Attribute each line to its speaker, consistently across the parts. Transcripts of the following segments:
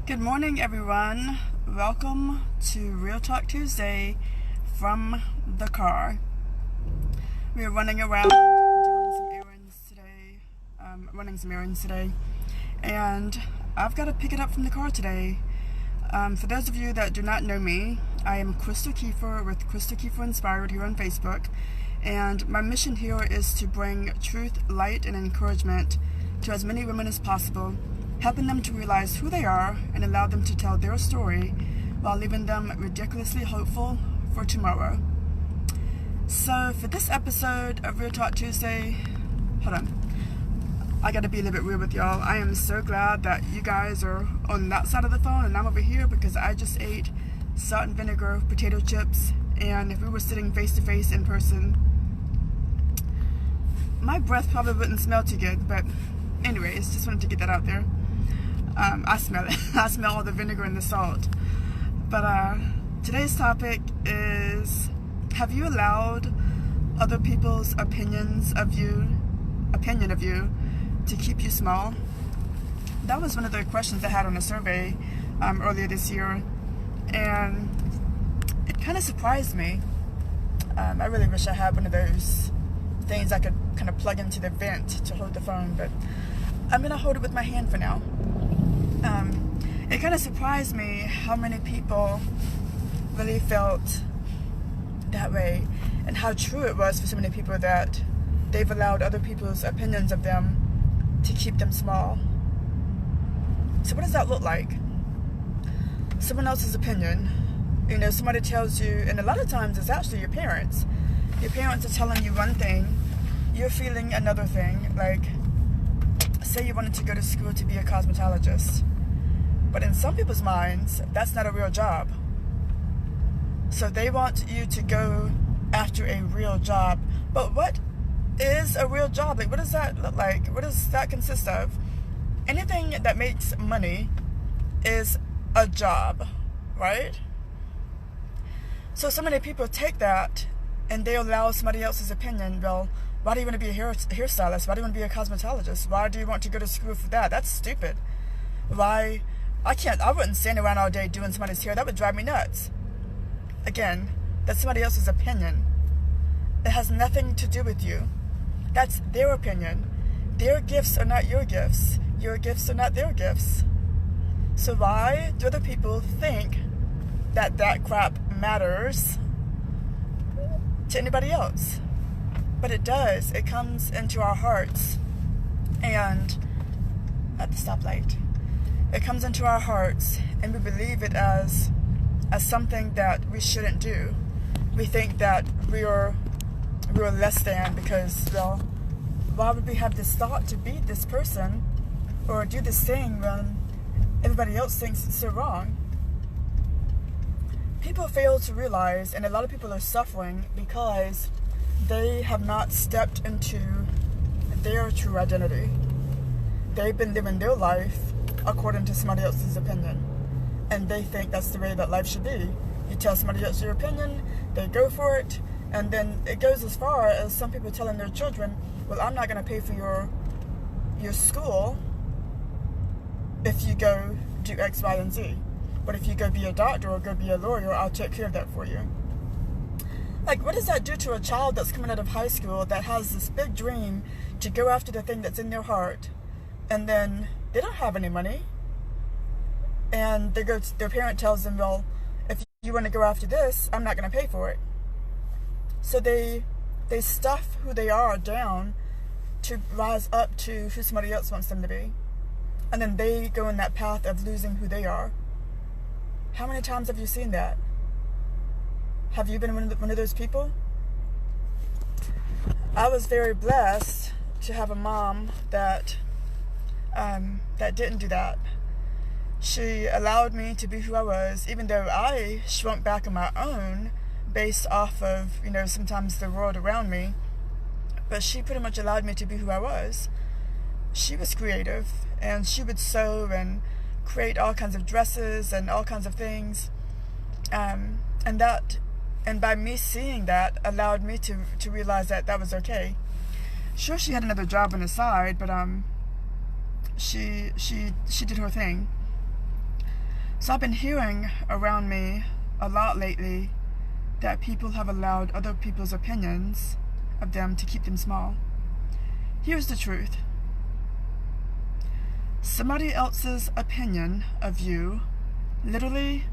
Speaker 1: Good morning, everyone. Welcome to Real Talk Tuesday from the car. We are running around doing some errands today, running some errands today, and I've got to pick it up from the car today. For those of you that do not know me, I am Crystal Kiefer with Crystal Kiefer Inspired here on Facebook, and my mission here is to bring truth, light, and encouragement to as many women as possible, helping them to realize who they are and allow them to tell their story while leaving them ridiculously hopeful for tomorrow. So for this episode of Real Talk Tuesday, hold on, I gotta be a little bit real with y'all. I am so glad that you guys are on that side of the phone and I'm over here because I just ate salt and vinegar potato chips, and if we were sitting face to face in person, my breath probably wouldn't smell too good, but anyways, just wanted to get that out there. I smell it. I smell all the vinegar and the salt. But today's topic is, have you allowed other people's opinion of you to keep you small? That was one of the questions I had on a survey earlier this year, and it kind of surprised me. I really wish I had one of those things I could kind of plug into the vent to hold the phone, but I'm going to hold it with my hand for now. It kind of surprised me how many people really felt that way, and how true it was for so many people that they've allowed other people's opinions of them to keep them small. So what does that look like? Someone else's opinion. You know, somebody tells you, and a lot of times it's actually your parents. Your parents are telling you one thing, you're feeling another thing. Like, say you wanted to go to school to be a cosmetologist, but in some people's minds, that's not a real job. So they want you to go after a real job. But what is a real job? Like, what does that look like? What does that consist of? Anything that makes money is a job, right? So many people take that and they allow somebody else's opinion. Well, why do you want to be a hairstylist? Why do you want to be a cosmetologist? Why do you want to go to school for that? That's stupid. Why? I wouldn't stand around all day doing somebody's hair. That would drive me nuts. Again, that's somebody else's opinion. It has nothing to do with you. That's their opinion. Their gifts are not your gifts. Your gifts are not their gifts. So why do other people think that crap matters to anybody else? But it does. It comes into our hearts, and at the stoplight, it comes into our hearts, and we believe it as something that we shouldn't do. We think that we're less than because, well, why would we have this thought to beat this person or do this thing when everybody else thinks it's so wrong? People fail to realize, and a lot of people are suffering because they have not stepped into their true identity. They've been living their life according to somebody else's opinion, and they think that's the way that life should be. You tell somebody else your opinion, they go for it, and then it goes as far as some people telling their children, well, I'm not going to pay for your school if you go do X, Y, and Z. But if you go be a doctor or go be a lawyer, I'll take care of that for you. Like, what does that do to a child that's coming out of high school that has this big dream to go after the thing that's in their heart, and then they don't have any money, and their parent tells them, well, if you want to go after this, I'm not going to pay for it. So they stuff who they are down to rise up to who somebody else wants them to be, and then they go in that path of losing who they are. How many times have you seen that? Have you been one of those people? I was very blessed to have a mom that didn't do that. She allowed me to be who I was, even though I shrunk back on my own based off of, sometimes the world around me. But she pretty much allowed me to be who I was. She was creative, and she would sew and create all kinds of dresses and all kinds of things. And by me seeing that allowed me to realize that was okay. Sure, she had another job on the side, but she did her thing. So I've been hearing around me a lot lately that people have allowed other people's opinions of them to keep them small. Here's the truth. Somebody else's opinion of you literally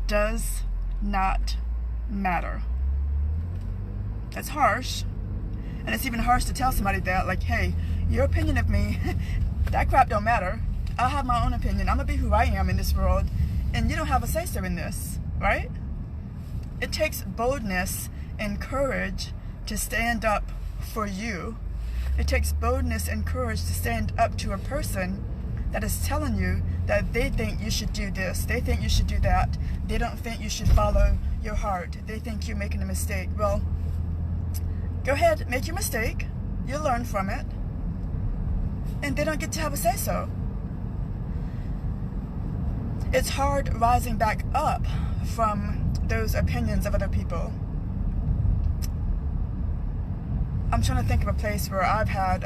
Speaker 1: does not matter. It's harsh, and it's even harsh to tell somebody that, like, hey, your opinion of me, that crap don't matter. I have my own opinion. I'm gonna be who I am in this world, and you don't have a say-so in this, right? It takes boldness and courage to stand up for you. It takes boldness and courage to stand up to a person that is telling you that they think you should do this, they think you should do that, they don't think you should follow your heart, they think you're making a mistake. Well, go ahead, make your mistake, you'll learn from it, and they don't get to have a say-so. It's hard rising back up from those opinions of other people. I'm trying to think of a place where I've had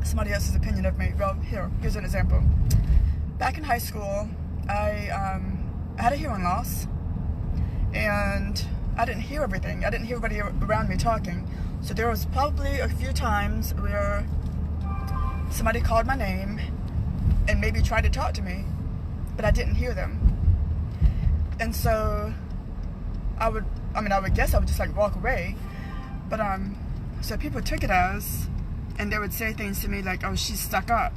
Speaker 1: somebody else's opinion of me. Well, here's an example. Back in high school, I had a hearing loss, and I didn't hear everything. I didn't hear everybody around me talking. So there was probably a few times where somebody called my name and maybe tried to talk to me, but I didn't hear them. And so I would guess I would just like walk away. But so people took it as, and they would say things to me like, oh, she's stuck up.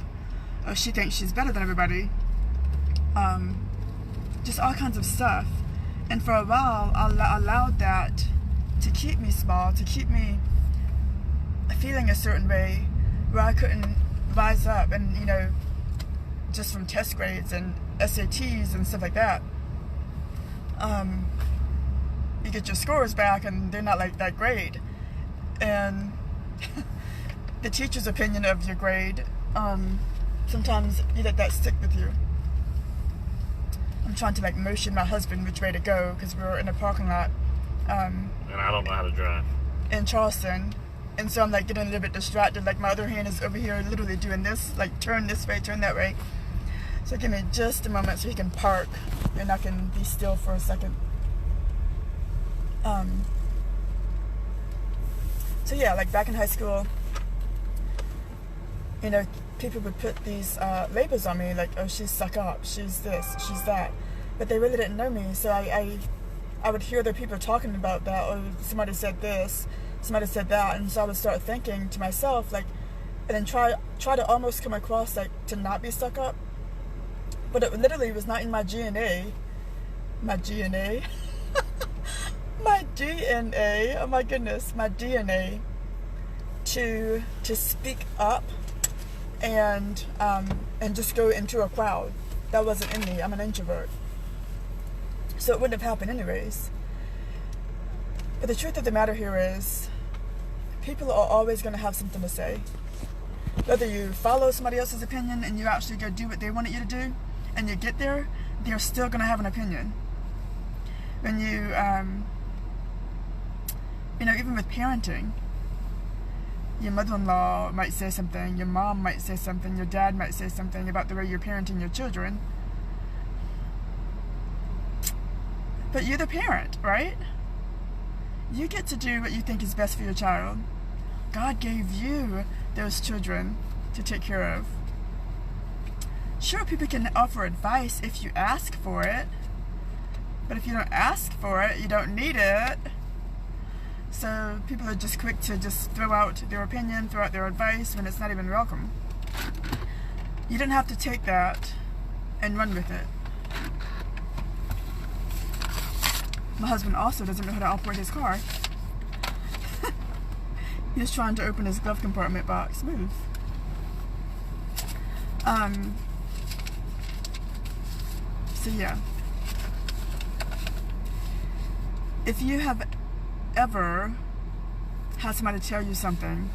Speaker 1: Oh, she thinks she's better than everybody. Just all kinds of stuff. And for a while, I allowed that to keep me small, to keep me feeling a certain way where I couldn't rise up. And, you know, just from test grades and SATs and stuff like that, you get your scores back and they're not like that great. And the teacher's opinion of your grade, sometimes you let that stick with you. I'm trying to like motion my husband which way to go because we were in a parking lot.
Speaker 2: And I don't know how to drive.
Speaker 1: In Charleston. And so I'm like getting a little bit distracted. Like my other hand is over here literally doing this, like turn this way, turn that way. So give me just a moment so he can park and I can be still for a second. So yeah, like back in high school, you know, people would put these labels on me, like, oh, she's stuck up, she's this, she's that. But they really didn't know me, so I would hear other people talking about that, oh, somebody said this, somebody said that, and so I would start thinking to myself, like, and then try to almost come across, like, to not be stuck up. But it literally was not in my DNA. My DNA? My DNA, oh my goodness, my DNA to speak up and just go into a crowd. That wasn't in me. I'm an introvert. So it wouldn't have happened anyways. But the truth of the matter here is people are always going to have something to say. Whether you follow somebody else's opinion and you actually go do what they wanted you to do and you get there, they're still going to have an opinion. When you you know, even with parenting, your mother-in-law might say something, your mom might say something, your dad might say something about the way you're parenting your children. But you're the parent, right? You get to do what you think is best for your child. God gave you those children to take care of. Sure, people can offer advice if you ask for it, but if you don't ask for it, you don't need it. So people are just quick to just throw out their opinion, throw out their advice when it's not even welcome. You don't have to take that and run with it. My husband also doesn't know how to operate his car. He's trying to open his glove compartment box. Move. So yeah. If you have ever had somebody tell you something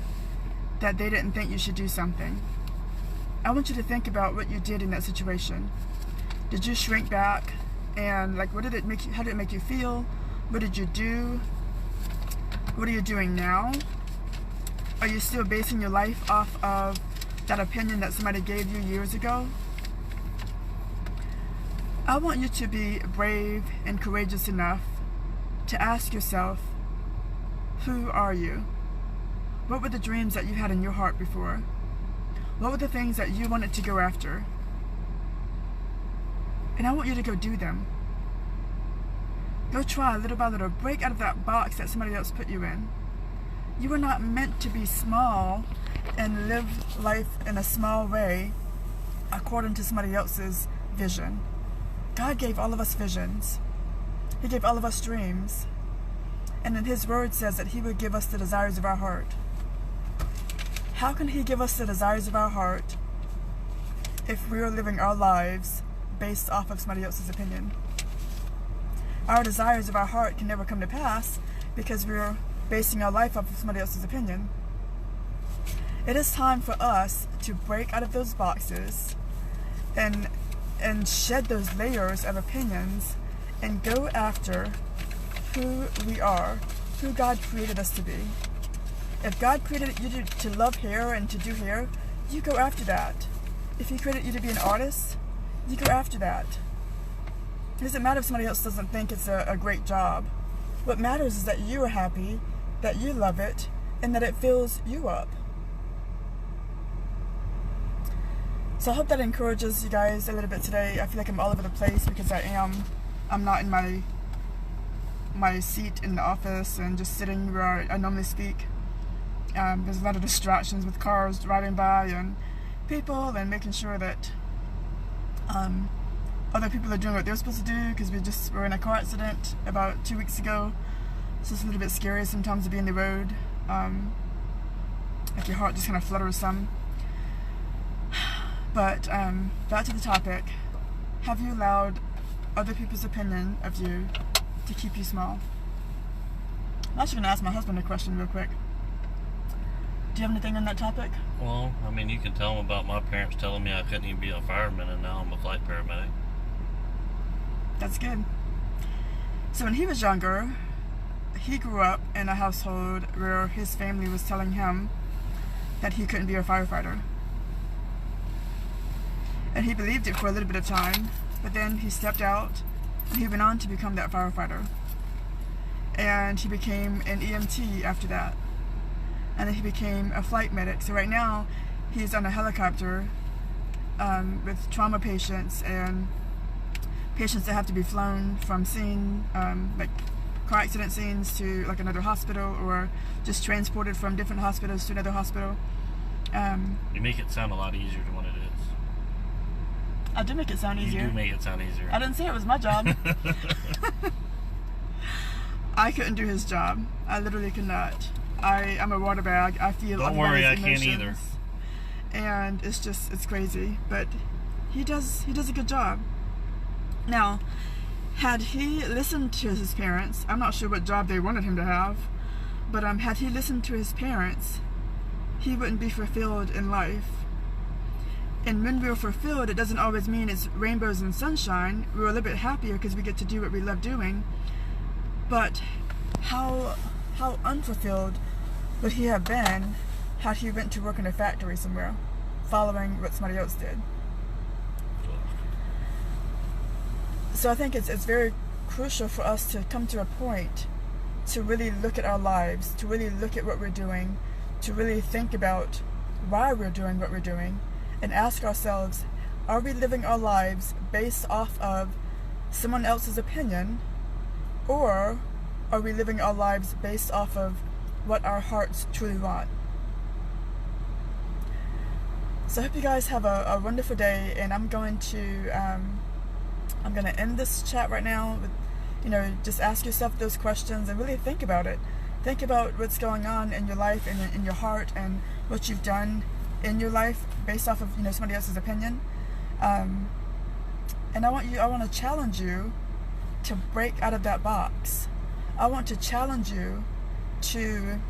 Speaker 1: that they didn't think you should do something, I want you to think about what you did in that situation. Did you shrink back and like, what did it make you, how did it make you feel? What did you do? What are you doing now? Are you still basing your life off of that opinion that somebody gave you years ago? I want you to be brave and courageous enough to ask yourself, who are you? What were the dreams that you had in your heart before? What were the things that you wanted to go after? And I want you to go do them. Go try little by little. Break out of that box that somebody else put you in. You were not meant to be small and live life in a small way according to somebody else's vision. God gave all of us visions. He gave all of us dreams. And in His Word says that He would give us the desires of our heart. How can He give us the desires of our heart if we are living our lives based off of somebody else's opinion? Our desires of our heart can never come to pass because we're basing our life off of somebody else's opinion. It is time for us to break out of those boxes and shed those layers of opinions and go after who we are, who God created us to be. If God created you to love hair and to do hair, you go after that. If He created you to be an artist, you go after that. It doesn't matter if somebody else doesn't think it's a great job. What matters is that you are happy, that you love it, and that it fills you up. So I hope that encourages you guys a little bit today. I feel like I'm all over the place because I'm not in my seat in the office and just sitting where I normally speak. There's a lot of distractions with cars driving by and people, and making sure that other people are doing what they're supposed to do, because we were in a car accident about 2 weeks ago. So it's a little bit scary sometimes to be in the road. Like your heart just kind of flutters some. But back to the topic. Have you allowed other people's opinion of you to keep you small? I'm actually going to ask my husband a question real quick. Do you have anything on that topic?
Speaker 3: Well, I mean, you can tell them about my parents telling me I couldn't even be a fireman, and now I'm a flight paramedic.
Speaker 1: That's good. So when he was younger, he grew up in a household where his family was telling him that he couldn't be a firefighter. And he believed it for a little bit of time, but then he stepped out and he went on to become that firefighter. And he became an EMT after that. And then he became a flight medic. So right now, he's on a helicopter with trauma patients and patients that have to be flown from scene, like car accident scenes, to like another hospital, or just transported from different hospitals to another hospital.
Speaker 3: You make it sound a lot easier than what it is.
Speaker 1: I do make it sound easier.
Speaker 3: You do make it sound easier.
Speaker 1: I didn't say it was my job. I couldn't do his job. I literally could not. I'm a water bag. I feel
Speaker 3: Don't worry, I
Speaker 1: emotions,
Speaker 3: can't either.
Speaker 1: And it's crazy. But he does a good job. Now, had he listened to his parents, I'm not sure what job they wanted him to have, but had he listened to his parents, he wouldn't be fulfilled in life. And when we're fulfilled, it doesn't always mean it's rainbows and sunshine. We're a little bit happier because we get to do what we love doing. But how unfulfilled would he have been had he went to work in a factory somewhere, following what somebody else did? So I think it's very crucial for us to come to a point to really look at our lives, to really look at what we're doing, to really think about why we're doing what we're doing, and ask ourselves, are we living our lives based off of someone else's opinion, or are we living our lives based off of what our hearts truly want? So I hope you guys have a wonderful day, and I'm going to end this chat right now with, just ask yourself those questions and really think about it. Think about what's going on in your life and in your heart, and what you've done in your life based off of somebody else's opinion. And I want to challenge you to break out of that box. I want to challenge you to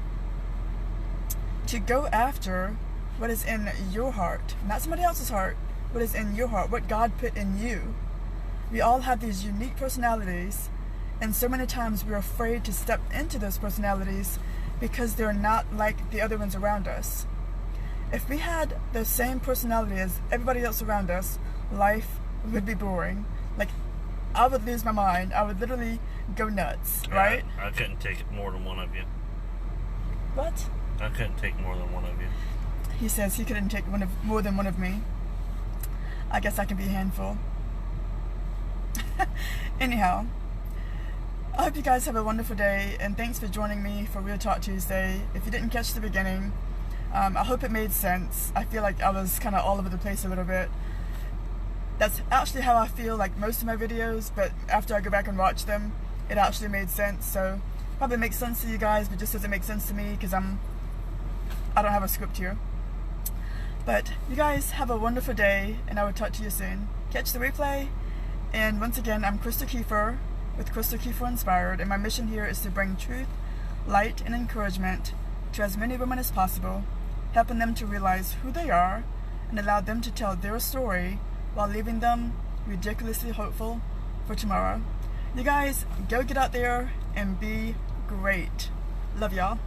Speaker 1: go after what is in your heart, not somebody else's heart. What is in your heart, what God put in you. We all have these unique personalities, and so many times we're afraid to step into those personalities because they're not like the other ones around us. If we had the same personality as everybody else around us, life would be boring. Like, I would lose my mind. I would literally go nuts, right?
Speaker 3: I couldn't take more than one of you.
Speaker 1: What?
Speaker 3: I couldn't take more than one of you.
Speaker 1: He says he couldn't take more than one of me. I guess I can be a handful. Anyhow, I hope you guys have a wonderful day, and thanks for joining me for Real Talk Tuesday. If you didn't catch the beginning, I hope it made sense. I feel like I was kind of all over the place a little bit. That's actually how I feel like most of my videos, but after I go back and watch them, it actually made sense. So probably makes sense to you guys, but just doesn't make sense to me because I don't have a script here. But you guys have a wonderful day, and I will talk to you soon. Catch the replay. And once again, I'm Crystal Kiefer with Crystal Kiefer Inspired, and my mission here is to bring truth, light, and encouragement to as many women as possible, helping them to realize who they are and allow them to tell their story while leaving them ridiculously hopeful for tomorrow. You guys, go get out there and be great. Love y'all.